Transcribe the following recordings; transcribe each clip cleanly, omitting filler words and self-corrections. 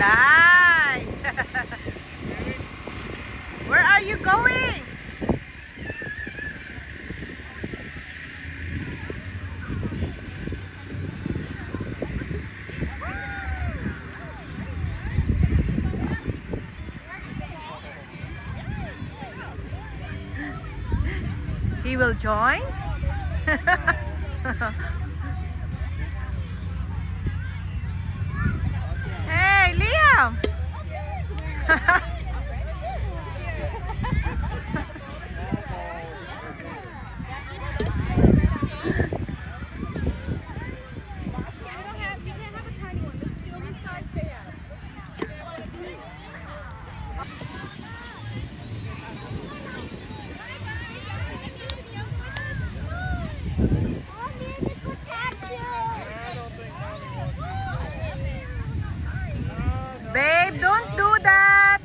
slide. Where are you going? He will join? Hey, Liam! Babe, don't do that.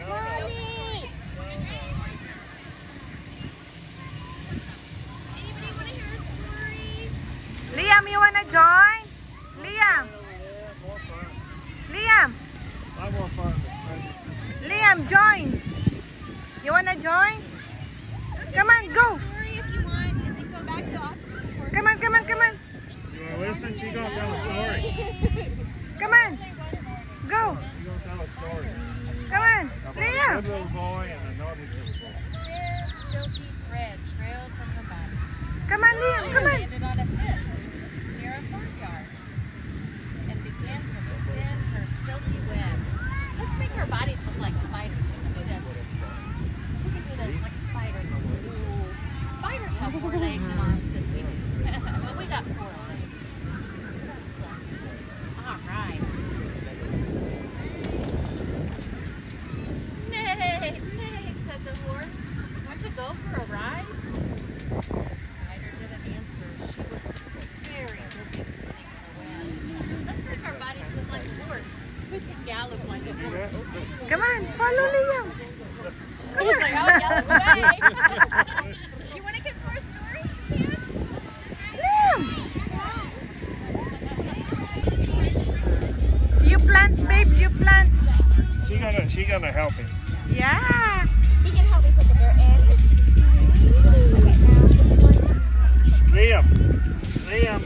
Mommy! Anybody want to hear a story? Liam, you wanna join? Liam, Liam, I'm more fun. Liam, join. You wanna join? Come on, go. Story if you want, and then go back to auction. Come on, come on, come on. You want to listen? She's going to tell a story. Come on. Go. She's going to tell a story. Come on. About a Liam. good little boy and a naughty little boy. Thin, silky thread trailed from her body. Come on, Liam. Come on. Landed on a fence near a courtyard and began to spin her silky web. Let's make our bodies look like spiders. You can do this. We can do this like spiders. Ooh. Spiders have more legs and arms than we do. Well, we got 4 arms. So that's close. All right. Nay, nay, said the horse. Want to go for a ride? The spider didn't answer. She was very busy spinning her web. Let's make our bodies look like a horse. We can gallop like a horse. Come on. Follow Liam. He's like, I'll gallop away. You want to get more story? Liam. You plant, babe. You plant. She gonna help him. Yeah. He can help me put the dirt in. Okay, now. Liam. Liam.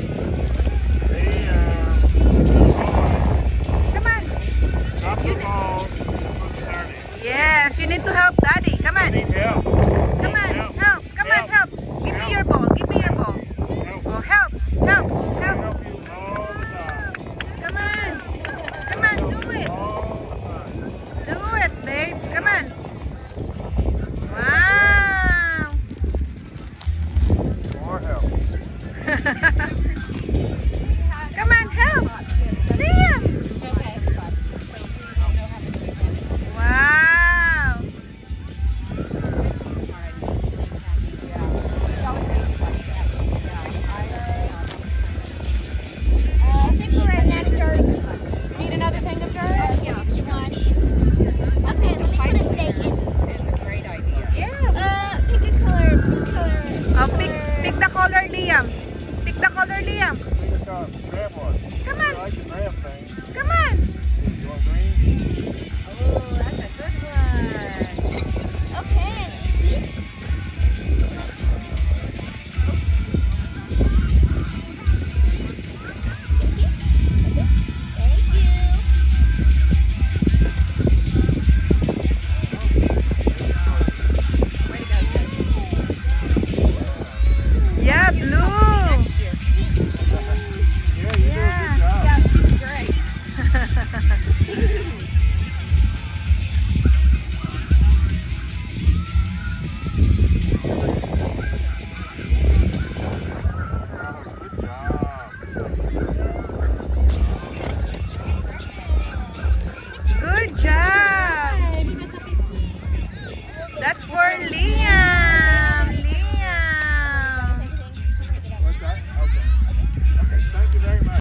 Come on. Drop the ball. Put the dirt in. Yes, you need to help Daddy. Come on. Need help. Come on. Help. Come on. Help. Give me your ball. Give me your ball. Help. Oh, help. Help. Help Help. you all the time. Come on. Come on. Do it. All the time. Do it, babe. Come on. Wow. More help. Come on, help. Liam. Wow. This was a smart idea. I think we're running out of dirt. Need another thing of dirt? Yeah. Each one. Okay, let me put a station. It's a great idea. Pick a color. Oh, pick the color, Liam. Pick the color, Liam. Grab one. Come I on. like to grab things.